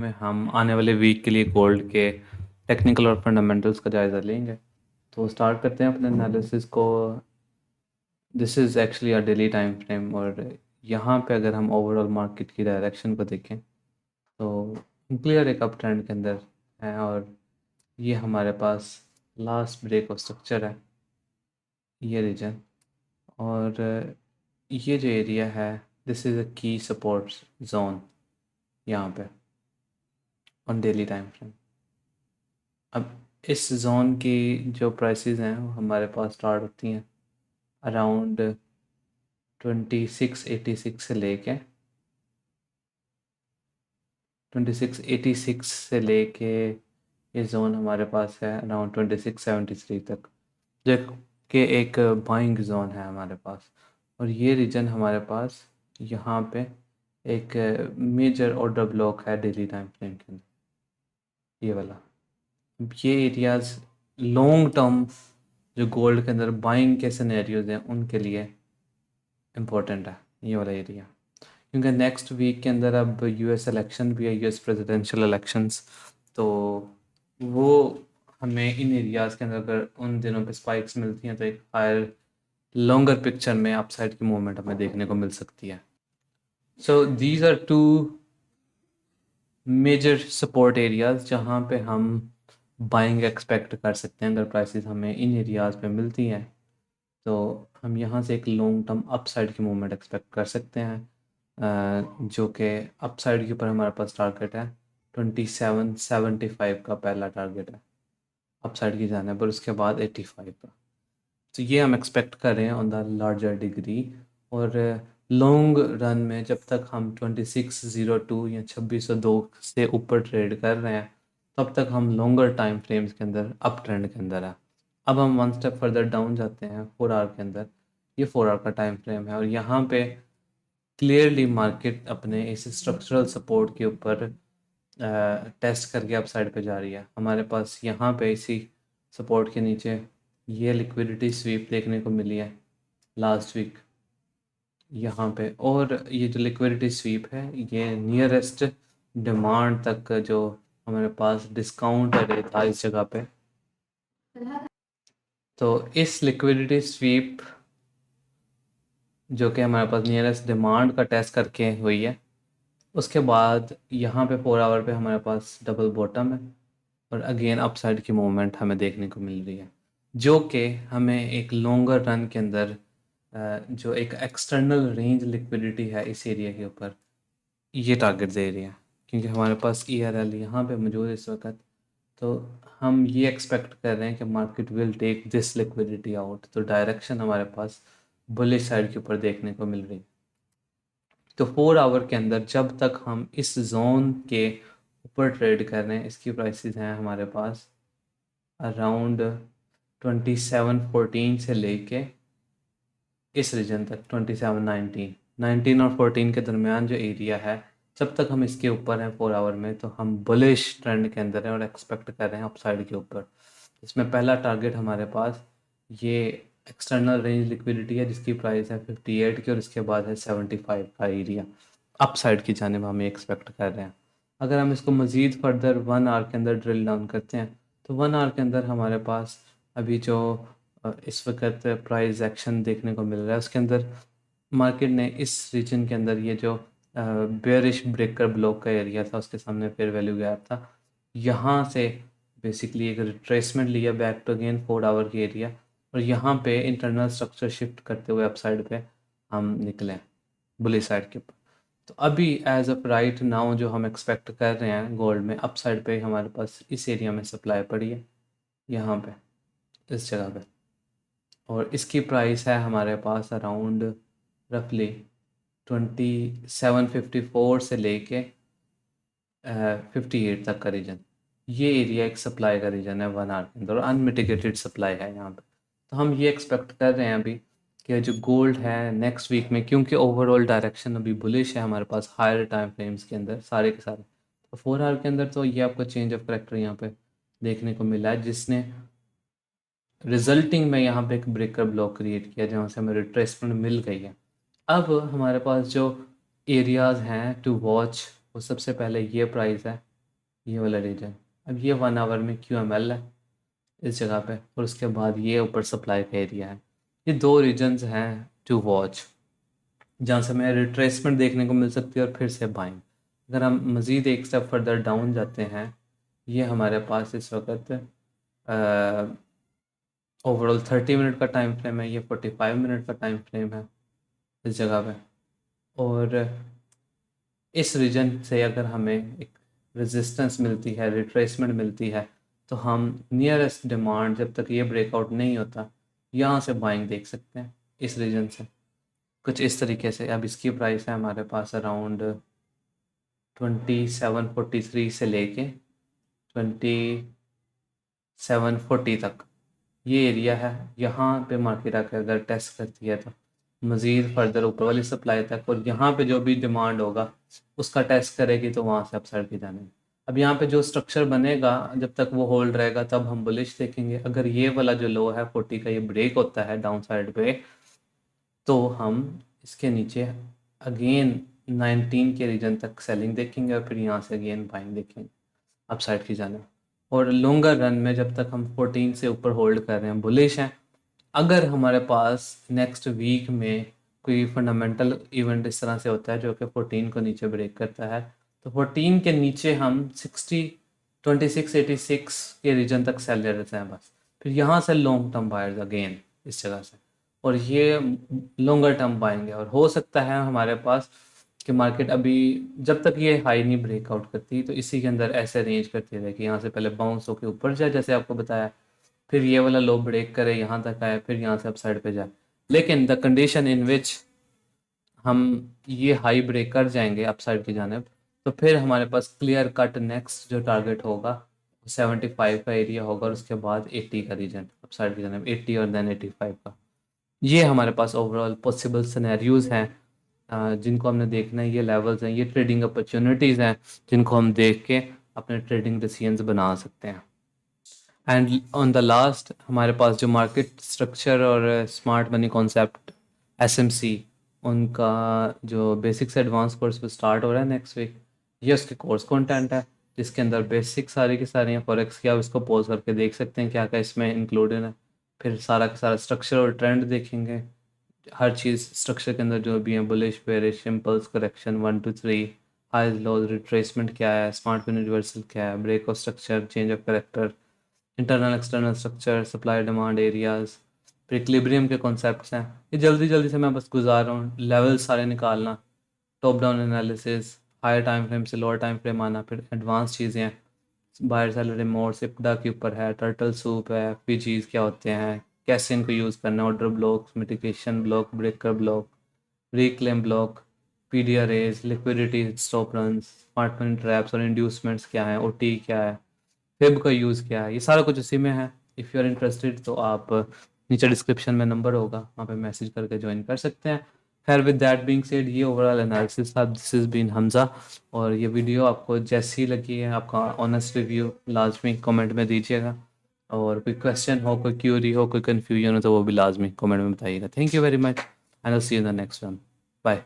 में हम आने वाले वीक के लिए गोल्ड के टेक्निकल और फंडामेंटल्स का जायज़ा लेंगे। तो स्टार्ट करते हैं अपने एनालिसिस को। This is actually a daily time frame, और यहाँ पे अगर हम ओवरऑल मार्केट की डायरेक्शन को देखें तो क्लियर एक अप ट्रेंड के अंदर है, और ये हमारे पास लास्ट ब्रेक ऑफ स्ट्रक्चर है, ये रीजन। और ये जो एरिया है, दिस इज़ अ की सपोर्ट जोन यहाँ पे ऑन डेली टाइम फ्रेम। अब इस जोन की जो प्राइसेस हैं वो हमारे पास स्टार्ट होती हैं अराउंड 2686 से लेके 2686 से लेके ये जोन हमारे पास है अराउंड 2673 तक, जो कि एक बाइंग जोन है हमारे पास। और ये रीजन हमारे पास यहाँ पे एक मेजर ऑर्डर ब्लॉक है डेली टाइम फ्रेम के अंदर, ये वाला। ये एरियाज लॉन्ग टर्म जो गोल्ड के अंदर बाइंग के सिनेरियोज हैं उनके लिए इम्पोर्टेंट है, ये वाला एरिया। क्योंकि नेक्स्ट वीक के अंदर अब यूएस इलेक्शन भी है, यूएस प्रेसिडेंशियल इलेक्शंस। तो वो हमें इन एरियाज़ के अंदर अगर उन दिनों पे स्पाइक्स मिलती हैं तो एक हायर लॉन्गर पिक्चर में अपसाइड की मूवमेंट हमें देखने को मिल सकती है। So these are two major support areas जहाँ पे हम बाइंग एक्सपेक्ट कर सकते हैं। अगर प्राइसेस हमें इन एरियाज़ पे मिलती हैं तो हम यहाँ से एक लॉन्ग टर्म अपसाइड की मूवमेंट एक्सपेक्ट कर सकते हैं, जो कि अपसाइड के ऊपर हमारे पास टारगेट है 2775 का पहला टारगेट है अपसाइड की जाने पर, उसके बाद 85 का। तो ये हम एक्सपेक्ट कर रहे हैं ऑन द लार्जर डिग्री। और लॉन्ग रन में जब तक हम 2602 या 2602 से ऊपर ट्रेड कर रहे हैं तब तक हम लॉन्गर टाइम फ्रेम्स के अंदर अप ट्रेंड के अंदर है। अब हम वन स्टेप फर्दर डाउन जाते हैं 4 आवर के अंदर। ये 4 आवर का टाइम फ्रेम है, और यहाँ पे क्लियरली मार्केट अपने इस स्ट्रक्चरल सपोर्ट के ऊपर टेस्ट करके अपसाइड पे जा रही है। हमारे पास यहाँ पे इसी सपोर्ट के नीचे ये लिक्विडिटी स्वीप देखने को मिली है लास्ट वीक यहाँ पे, और ये जो लिक्विडिटी स्वीप है ये नियरेस्ट डिमांड तक जो हमारे पास डिस्काउंट रेट था इस जगह पे। तो इस लिक्विडिटी स्वीप जो कि हमारे पास नियरेस्ट डिमांड का टेस्ट करके हुई है, उसके बाद यहाँ पे 4 आवर पे हमारे पास डबल बॉटम है, और अगेन अपसाइड की मूवमेंट हमें देखने को मिल रही है, जो कि हमें एक लॉन्गर रन के अंदर जो एक एक्सटर्नल रेंज लिक्विडिटी है इस एरिया के ऊपर ये टारगेट दे रही है। क्योंकि हमारे पास ई आर एल यहाँ पर मौजूद है इस वक्त, तो हम ये एक्सपेक्ट कर रहे हैं कि market will take this liquidity out. तो डायरेक्शन हमारे पास बुलिश साइड के ऊपर देखने को मिल रही है। तो 4 आवर के अंदर जब तक हम इस जोन के ऊपर ट्रेड कर रहे हैं, इसकी प्राइसेस हैं हमारे पास अराउंड 2714 से लेके इस रीजन तक 2719, 19 और 14 के दरमियान जो एरिया है, जब तक हम इसके ऊपर हैं 4 आवर में तो हम बुलिश ट्रेंड के अंदर हैं और एक्सपेक्ट कर रहे हैं अपसाइड के ऊपर। इसमें पहला टारगेट हमारे पास ये एक्सटर्नल रेंज लिक्विडिटी है जिसकी प्राइस है 58 की, और इसके बाद है 75 का एरिया अपसाइड की जानिब हम ये एक्सपेक्ट कर रहे हैं। अगर हम इसको मज़ीद फर्दर 1 आवर के अंदर ड्रिल डाउन करते हैं तो 1 आवर के अंदर हमारे पास अभी जो इस वक्त प्राइस एक्शन देखने को मिल रहा है उसके अंदर मार्केट ने इस रीजन के अंदर ये जो बेयरिश ब्रेकर ब्लॉक का एरिया था उसके सामने फेयर वैल्यू गैप था, यहाँ से बेसिकली एक रिट्रेसमेंट लिया बैक टू अगेन 4 आवर की एरिया, और यहाँ पे इंटरनल स्ट्रक्चर शिफ्ट करते हुए अपसाइड पे हम निकले बुली साइड के ऊपर। तो अभी एज अ राइट नाउ जो हम एक्सपेक्ट कर रहे हैं गोल्ड में अपसाइड पे हमारे पास इस एरिया में सप्लाई पड़ी है यहाँ पे इस जगह पे, और इसकी प्राइस है हमारे पास अराउंड रफली 2754 से लेके 58 तक का रीजन। ये एरिया एक सप्लाई का रीजन है 1 आवर के अंदर, और अनमिटिगेटेड सप्लाई है यहाँ पे। तो हम ये एक्सपेक्ट कर रहे हैं अभी कि जो गोल्ड है नेक्स्ट वीक में, क्योंकि ओवरऑल डायरेक्शन अभी बुलिश है हमारे पास हायर टाइम फ्रेम्स के अंदर सारे के सारे, तो 4 आवर के अंदर तो ये आपको चेंज ऑफ करेक्टर यहाँ पे देखने को मिला है, जिसने रिजल्टिंग में यहाँ पे एक ब्रेकर ब्लॉक क्रिएट किया जहाँ से हमें रिट्रेसमेंट मिल गई है। अब हमारे पास जो एरियाज़ हैं टू वॉच, वो सबसे पहले ये प्राइस है ये वाला रीजन। अब ये 1 आवर में QML है इस जगह पे, और उसके बाद ये ऊपर सप्लाई का एरिया है। ये 2 रीजन्स हैं टू वॉच, जहाँ से हमें रिट्रेसमेंट देखने को मिल सकती है और फिर से बाइंग। अगर हम मज़ीद एक स्टेप फर्दर डाउन जाते हैं, ये हमारे पास इस वक्त ओवरऑल 30 मिनट का टाइम फ्रेम है, ये 45 मिनट का टाइम फ्रेम है इस जगह पे। और इस रीजन से अगर हमें एक रेजिस्टेंस मिलती है, रिट्रेसमेंट मिलती है, तो हम नियरेस्ट डिमांड जब तक ये ब्रेकआउट नहीं होता, यहाँ से बाइंग देख सकते हैं इस रीजन से कुछ इस तरीके से। अब इसकी प्राइस है हमारे पास अराउंड 2743 से लेके 2740 तक ये एरिया है। यहाँ पे मार्केट आकर अगर टेस्ट करती है तो मज़ीद फर्दर ऊपर वाली सप्लाई तक, और यहाँ पे जो भी डिमांड होगा उसका टेस्ट करेगी तो वहाँ से अपसाइड की जाने। अब यहाँ पे जो स्ट्रक्चर बनेगा जब तक वो होल्ड रहेगा तब हम बुलिश देखेंगे। अगर ये वाला जो लो है 40 का ये ब्रेक होता है डाउन साइड पे, तो हम इसके नीचे अगेन 19 के रीजन तक सेलिंग देखेंगे और फिर यहाँ से अगेन बाइंग देखेंगे अपसाइड की जाने। और लॉन्गर रन में जब तक हम 14 से ऊपर होल्ड कर रहे हैं बुलिश हैं। अगर हमारे पास नेक्स्ट वीक में कोई फंडामेंटल इवेंट इस तरह से होता है जो कि 14 को नीचे ब्रेक करता है, तो 14 के नीचे हम 2686 के रीजन तक सेल ले लेते हैं बस। फिर यहाँ से लॉन्ग टर्म बायर्स अगेन इस जगह से, और ये लॉन्गर टर्म बाएंगे। और हो सकता है हमारे पास कि मार्केट अभी जब तक ये हाई नहीं ब्रेकआउट करती तो इसी के अंदर ऐसे रेंज करती रहे कि यहाँ से पहले बाउंस होकर ऊपर जाए जैसे आपको बताया, फिर ये वाला लो ब्रेक करे यहाँ तक आए, फिर यहाँ से अप साइड पे जाए। लेकिन द कंडीशन इन विच हम ये हाई ब्रेक कर जाएंगे अप साइड की जानिब, तो फिर हमारे पास क्लियर कट नेक्स्ट जो टारगेट होगा 75 का एरिया होगा, और उसके बाद 80 का रीजन अप साइड की जानिब, 80 और देन 85 का। ये हमारे पास ओवरऑल पॉसिबल सिनेरियोज हैं जिनको हमने देखना है। ये लेवल्स हैं, ये ट्रेडिंग अपॉर्चुनिटीज़ हैं जिनको हम देख के अपने ट्रेडिंग डिसीजंस बना सकते हैं। एंड ऑन द लास्ट हमारे पास जो मार्केट स्ट्रक्चर और स्मार्ट मनी कॉन्सेप्ट SMC, उनका जो बेसिक से एडवांस कोर्स स्टार्ट हो रहा है नेक्स्ट वीक। ये उसके कोर्स कंटेंट है जिसके अंदर बेसिक सारी की सारी हैं फॉरेक्स की। आप इसको पॉज करके देख सकते हैं क्या क्या इसमें इंक्लूडेड है। फिर सारा का सारा स्ट्रक्चर और ट्रेंड देखेंगे, हर चीज़ स्ट्रक्चर के अंदर जो भी है, bullish bearish impulse correction 1 to 3, highs lows retracement क्या है, स्मार्ट मनी रिवर्सल क्या है, break of structure, change of character, internal external structure, supply demand areas, फिर इक्विलिब्रियम के कॉन्सेप्ट्स हैं। ये जल्दी जल्दी से मैं बस गुजार रहा हूँ, लेवल सारे निकालना, top down analysis, higher time frame से लोअर टाइम फ्रेम आना, फिर एडवांस चीज़ें हैं, बायर सेलर रिमोट सिप्डा के ऊपर है, टर्टल सूप है, पीजीज क्या होते हैं, कैसे इनको यूज़ करना है, order block, mitigation block, breaker block, reclaim block, PDRAs, liquidity stop run, smart money traps और इंड्यूसमेंट्स क्या है, OT क्या है, फिब का यूज़ क्या है, ये सारा कुछ इसी में है। इफ़ यू आर इंटरेस्टेड तो आप नीचे डिस्क्रिप्शन में नंबर होगा, वहाँ पे मैसेज करके ज्वाइन कर सकते हैं। खैर विद दैट बीइंग सेड, ये ओवरऑल एनालिसिस था, दिस इज़ बीन हमज़ा। और ये वीडियो आपको जैसी लगी है, आपका ऑनेस्ट रिव्यू लाजमी कमेंट में दीजिएगा। और कोई क्वेश्चन हो, कोई क्यूरी हो, कोई कन्फ्यूजन हो तो वो भी लाजमी कमेंट में बताइएगा। Thank you very much and I will see you in the next one. Bye.